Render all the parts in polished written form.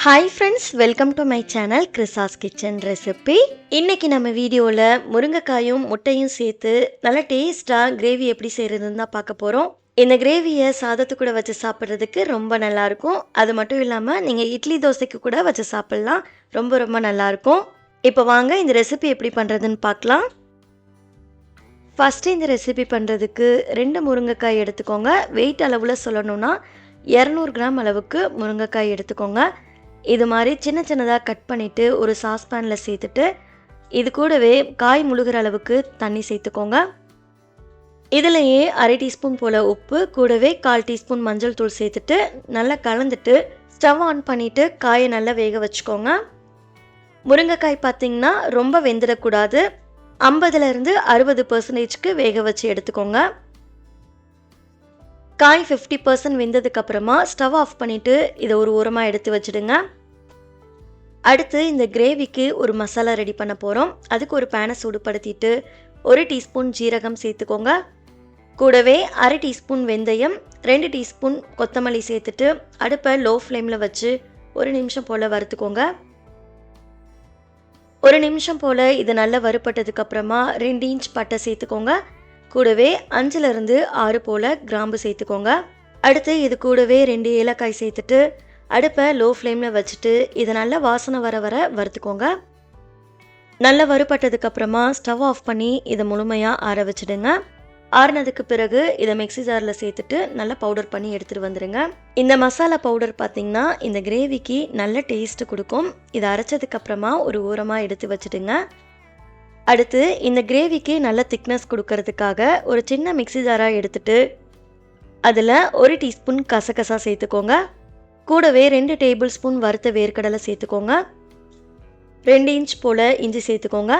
Hi friends, welcome to my channel Chris's kitchen recipe. இன்னைக்கு நம்ம வீடியோவில் முருங்கைக்காயும் முட்டையும் சேர்த்து நல்ல டேஸ்ட்டாக கிரேவி எப்படி செய்கிறதுன்னு தான் பார்க்க போகிறோம். இந்த கிரேவியை சாதத்து கூட வச்சு சாப்பிட்றதுக்கு ரொம்ப நல்லாயிருக்கும். அது மட்டும் இல்லாமல் நீங்கள் இட்லி தோசைக்கு கூட வச்சு சாப்பிட்லாம். ரொம்ப ரொம்ப நல்லாயிருக்கும். இப்போ வாங்க இந்த ரெசிபி எப்படி பண்ணுறதுன்னு பார்க்கலாம். ஃபஸ்ட்டு இந்த ரெசிபி பண்ணுறதுக்கு 2 முருங்கைக்காய் எடுத்துக்கோங்க. வெயிட் அளவில் சொல்லணும்னா 200 கிராம் அளவுக்கு முருங்கைக்காய் எடுத்துக்கோங்க. இது மாதிரி சின்ன சின்னதாக கட் பண்ணிவிட்டு ஒரு சாஸ்பேனில் சேர்த்துட்டு இது கூடவே காய் முழுகிற அளவுக்கு தண்ணி சேர்த்துக்கோங்க. இதிலையே 1/2 டீஸ்பூன் போல் உப்பு, கூடவே 1/4 டீஸ்பூன் மஞ்சள் தூள் சேர்த்துட்டு நல்லா கலந்துட்டு ஸ்டவ் ஆன் பண்ணிவிட்டு காயை நல்லா வேக வச்சுக்கோங்க. முருங்கைக்காய் பார்த்திங்கன்னா ரொம்ப வெந்துடக்கூடாது. 50லேருந்து 60% வேக வச்சு எடுத்துக்கோங்க. காய் 50% வெந்ததுக்கப்புறமா ஸ்டவ் ஆஃப் பண்ணிவிட்டு இதை ஒரு ஓரமாக எடுத்து வச்சுடுங்க. அடுத்து இந்த கிரேவிக்கு ஒரு மசாலா ரெடி பண்ண போகிறோம். அதுக்கு ஒரு பேனை சூடுபடுத்திட்டு 1 டீஸ்பூன் ஜீரகம் சேர்த்துக்கோங்க. கூடவே 1/2 டீஸ்பூன் வெந்தயம், 2 டீஸ்பூன் கொத்தமல்லி சேர்த்துட்டு அடுப்பை லோ ஃப்ளேமில் வச்சு 1 நிமிஷம் போல் வறுத்துக்கோங்க. 1 நிமிஷம் போல் இது நல்லா வறுப்பட்டதுக்கப்புறமா 2 இன்ச் பட்டை சேர்த்துக்கோங்க. கூடவே 5லேருந்து 6 போல் கிராம்பு சேர்த்துக்கோங்க. அடுத்து இது கூடவே 2 ஏலக்காய் சேர்த்துட்டு அடுப்பை லோ ஃப்ளேமில் வச்சுட்டு இதை நல்லா வாசனை வர வறுத்துக்கோங்க. நல்லா வறுப்பட்டதுக்கப்புறமா ஸ்டவ் ஆஃப் பண்ணி இதை முழுமையாக ஆற வச்சுடுங்க. ஆறினதுக்கு பிறகு இதை மிக்ஸி ஜாரில் சேர்த்துட்டு நல்லா பவுடர் பண்ணி எடுத்துகிட்டு வந்துடுங்க. இந்த மசாலா பவுடர் பார்த்திங்கன்னா இந்த கிரேவிக்கு நல்ல டேஸ்ட்டு கொடுக்கும். இதை அரைச்சதுக்கப்புறமா ஒரு ஓரமாக எடுத்து வச்சுடுங்க. அடுத்து இந்த கிரேவிக்கு நல்ல திக்னஸ் கொடுக்கறதுக்காக ஒரு சின்ன மிக்ஸி ஜாராக எடுத்துட்டு அதில் 1 டீஸ்பூன் கசகசா சேர்த்துக்கோங்க. கூடவே 2 டேபிள் ஸ்பூன் வறுத்த வேர்க்கடலை சேர்த்துக்கோங்க. 2 இன்ச் போல் இஞ்சி சேர்த்துக்கோங்க.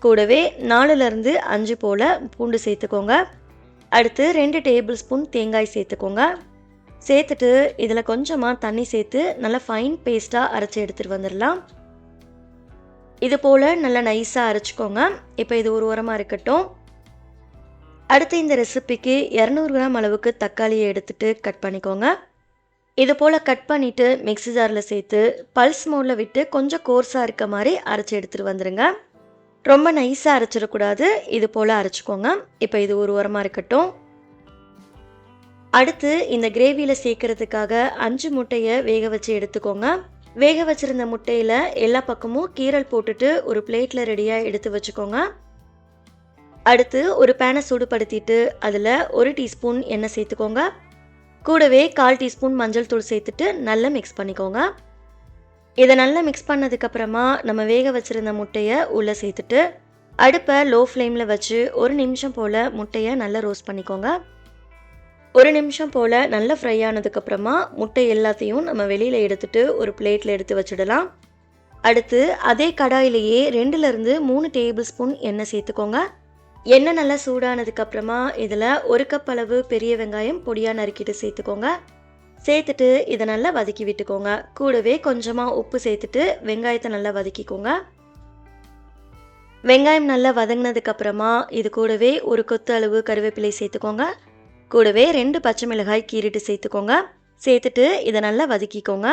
கூடவே 4லேருந்து 5 போல் பூண்டு சேர்த்துக்கோங்க. அடுத்து 2 டேபிள் ஸ்பூன் தேங்காய் சேர்த்துக்கோங்க. சேர்த்துட்டு இதில் கொஞ்சமாக தண்ணி சேர்த்து நல்லா ஃபைன் பேஸ்ட்டாக அரைச்சி எடுத்துகிட்டு வந்துடலாம். இது போல் நல்லா நைஸாக அரைச்சிக்கோங்க. இப்போ இது ஒரு ஓரமாக இருக்கட்டும். அடுத்து இந்த ரெசிபிக்கு 200 கிராம் அளவுக்கு தக்காளியை எடுத்துகிட்டு கட் பண்ணிக்கோங்க. இது போல் கட் பண்ணிவிட்டு மிக்ஸி ஜாரில் சேர்த்து பல்ஸ் மோடில் விட்டு கொஞ்சம் கோர்ஸாக இருக்க மாதிரி அரைச்சி எடுத்துகிட்டு வந்துடுங்க. ரொம்ப நைஸாக அரைச்சிடக்கூடாது. இது போல் அரைச்சிக்கோங்க. இப்போ இது ஒரு ஓரமாக இருக்கட்டும். அடுத்து இந்த கிரேவியில் சேர்க்கறதுக்காக 5 முட்டையை வேக வச்சு எடுத்துக்கோங்க. வேக வச்சுருந்த முட்டையில் எல்லா பக்கமும் கீரல் போட்டுட்டு ஒரு பிளேட்டில் ரெடியாக எடுத்து வச்சுக்கோங்க. அடுத்து ஒரு பேனை சூடுபடுத்திட்டு அதில் 1 டீஸ்பூன் எண்ணெய் சேர்த்துக்கோங்க. கூடவே 1/4 டீஸ்பூன் மஞ்சள் தூள் சேர்த்துட்டு நல்லா மிக்ஸ் பண்ணிக்கோங்க. இதை நல்லா மிக்ஸ் பண்ணதுக்கப்புறமா நம்ம வேக வச்சுருந்த முட்டையை உள்ளே சேர்த்துட்டு அடுப்பை லோ ஃப்ளேமில் வச்சு 1 நிமிஷம் போல் முட்டையை நல்லா ரோஸ்ட் பண்ணிக்கோங்க. 1 நிமிஷம் போல் நல்லா ஃப்ரை ஆனதுக்கப்புறமா முட்டை எல்லாத்தையும் நம்ம வெளியில் எடுத்துகிட்டு ஒரு பிளேட்டில் எடுத்து வச்சிடலாம். அடுத்து அதே கடாயிலேயே 2லேருந்து 3 டேபிள் ஸ்பூன் எண்ணெய் சேர்த்துக்கோங்க. எண்ணெய் நல்லா சூடானதுக்கப்புறமா இதில் 1 கப் அளவு பெரிய வெங்காயம் பொடியாக நறுக்கிட்டு சேர்த்துக்கோங்க. சேர்த்துட்டு இதை நல்லா வதக்கி விட்டுக்கோங்க. கூடவே கொஞ்சமாக உப்பு சேர்த்துட்டு வெங்காயத்தை நல்லா வதக்கிக்கோங்க. வெங்காயம் நல்லா வதங்கினதுக்கப்புறமா இது கூடவே 1 கொத்து அளவு கருவேப்பிலை சேர்த்துக்கோங்க. கூடவே 2 பச்சை மிளகாய் கீறிட்டு சேர்த்துக்கோங்க. சேர்த்துட்டு இதை நல்லா வதக்கிக்கோங்க.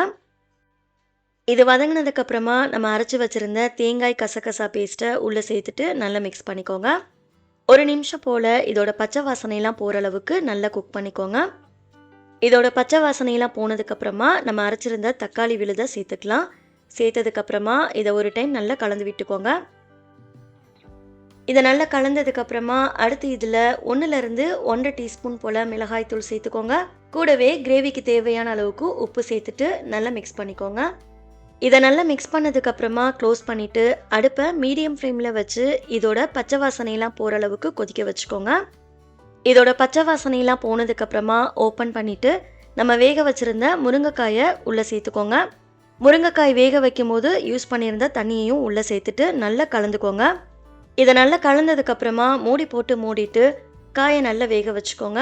இது வதங்கினதுக்கப்புறமா நம்ம அரைச்சி வச்சுருந்த தேங்காய் கசகசா பேஸ்ட்டை உள்ளே சேர்த்துட்டு நல்லா மிக்ஸ் பண்ணிக்கோங்க. 1 நிமிஷம் போல் இதோட பச்சை வாசனையெல்லாம் போகிற அளவுக்கு நல்லா குக் பண்ணிக்கோங்க. இதோட பச்சை வாசனையெல்லாம் போனதுக்கப்புறமா நம்ம அரைச்சிருந்த தக்காளி விழுதை சேர்த்துக்கலாம். சேர்த்ததுக்கப்புறமா இதை ஒரு டைம் நல்லா கலந்து விட்டுக்கோங்க. இதை நல்லா கலந்ததுக்கப்புறமா அடுத்து இதில் 1லேருந்து 1.5 டீஸ்பூன் போல் மிளகாய் தூள் சேர்த்துக்கோங்க. கூடவே கிரேவிக்கு தேவையான அளவுக்கு உப்பு சேர்த்துட்டு நல்லா மிக்ஸ் பண்ணிக்கோங்க. இதை நல்லா மிக்ஸ் பண்ணதுக்கப்புறமா க்ளோஸ் பண்ணிவிட்டு அடுப்பை மீடியம் ஃப்ளேமில் வச்சு இதோட பச்சை வாசனையெல்லாம் போகிற அளவுக்கு கொதிக்க வச்சுக்கோங்க. இதோட பச்சை வாசனையெல்லாம் போனதுக்கப்புறமா ஓப்பன் பண்ணிவிட்டு நம்ம வேக வச்சுருந்த முருங்கைக்காயை உள்ளே சேர்த்துக்கோங்க. முருங்கைக்காய் வேக வைக்கும் போது யூஸ் பண்ணியிருந்த தண்ணியையும் உள்ளே சேர்த்துட்டு நல்லா கலந்துக்கோங்க. இதை நல்லா கலந்ததுக்கப்புறமா மூடி போட்டு மூடிட்டு காயை நல்லா வேக வச்சுக்கோங்க.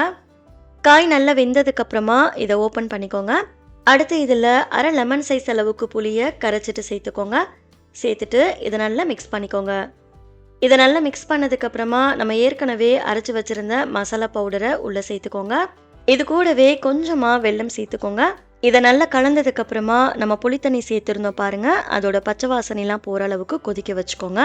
காய் நல்லா வெந்ததுக்கப்புறமா இதை ஓப்பன் பண்ணிக்கோங்க. அடுத்து இதில் 1/2 லெமன் சைஸ் அளவுக்கு புளியை கரைச்சிட்டு சேர்த்துக்கோங்க. சேர்த்துட்டு இதை நல்லா மிக்ஸ் பண்ணிக்கோங்க. இதை நல்லா மிக்ஸ் பண்ணதுக்கப்புறமா நம்ம ஏற்கனவே அரைச்சி வச்சுருந்த மசாலா பவுடரை உள்ளே சேர்த்துக்கோங்க. இது கூடவே கொஞ்சமாக வெல்லம் சேர்த்துக்கோங்க. இதை நல்லா கலந்ததுக்கப்புறமா நம்ம புளித்தண்ணி சேர்த்துருந்தோம் பாருங்கள், அதோட பச்சை வாசனைலாம் போகிற அளவுக்கு கொதிக்க வச்சுக்கோங்க.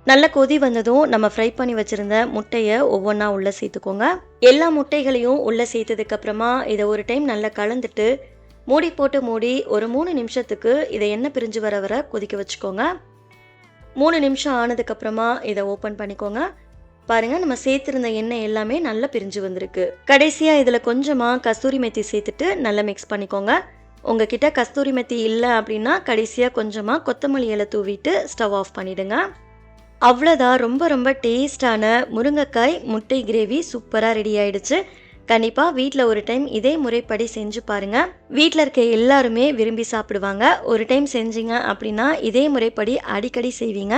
நல்ல கொதி வந்ததும் நம்ம ஃப்ரை பண்ணி வச்சுருந்த முட்டையை ஒவ்வொன்றா உள்ளே சேர்த்துக்கோங்க. எல்லா முட்டைகளையும் உள்ளே சேர்த்ததுக்கப்புறமா இதை ஒரு டைம் நல்லா கலந்துட்டு மூடி போட்டு மூடி ஒரு 3 நிமிஷத்துக்கு இதை எண்ணெய் பிரிஞ்சு வர வர கொதிக்க வச்சுக்கோங்க. 3 நிமிஷம் ஆனதுக்கப்புறமா இதை ஓப்பன் பண்ணிக்கோங்க. பாருங்கள், நம்ம சேர்த்துருந்த எண்ணெய் எல்லாமே நல்லா பிரிஞ்சு வந்திருக்கு. கடைசியாக இதில் கொஞ்சமாக கஸ்தூரி மெத்தி சேர்த்துட்டு நல்லா மிக்ஸ் பண்ணிக்கோங்க. உங்ககிட்ட கஸ்தூரி மெத்தி இல்லை அப்படின்னா கடைசியாக கொஞ்சமாக கொத்தமல்லி இலை தூவிட்டு ஸ்டவ் ஆஃப் பண்ணிவிடுங்க. அவ்வளோதான், ரொம்ப ரொம்ப டேஸ்டான முருங்கைக்காய் முட்டை கிரேவி சூப்பராக ரெடி ஆயிடுச்சு. கண்டிப்பாக வீட்டில் ஒரு டைம் இதே முறைப்படி செஞ்சு பாருங்கள். வீட்டில் இருக்க எல்லாருமே விரும்பி சாப்பிடுவாங்க. ஒரு டைம் செஞ்சீங்க அப்படின்னா இதே முறைப்படி அடிக்கடி செய்வீங்க.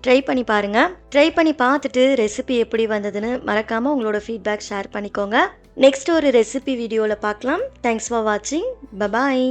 ட்ரை பண்ணி பாருங்கள். ட்ரை பண்ணி பார்த்துட்டு ரெசிபி எப்படி வந்ததுன்னு மறக்காமல் உங்களோட ஃபீட்பேக் ஷேர் பண்ணிக்கோங்க. நெக்ஸ்ட் ஒரு ரெசிபி வீடியோவில் பார்க்கலாம். தேங்க்ஸ் ஃபார் வாட்சிங். பபாய்.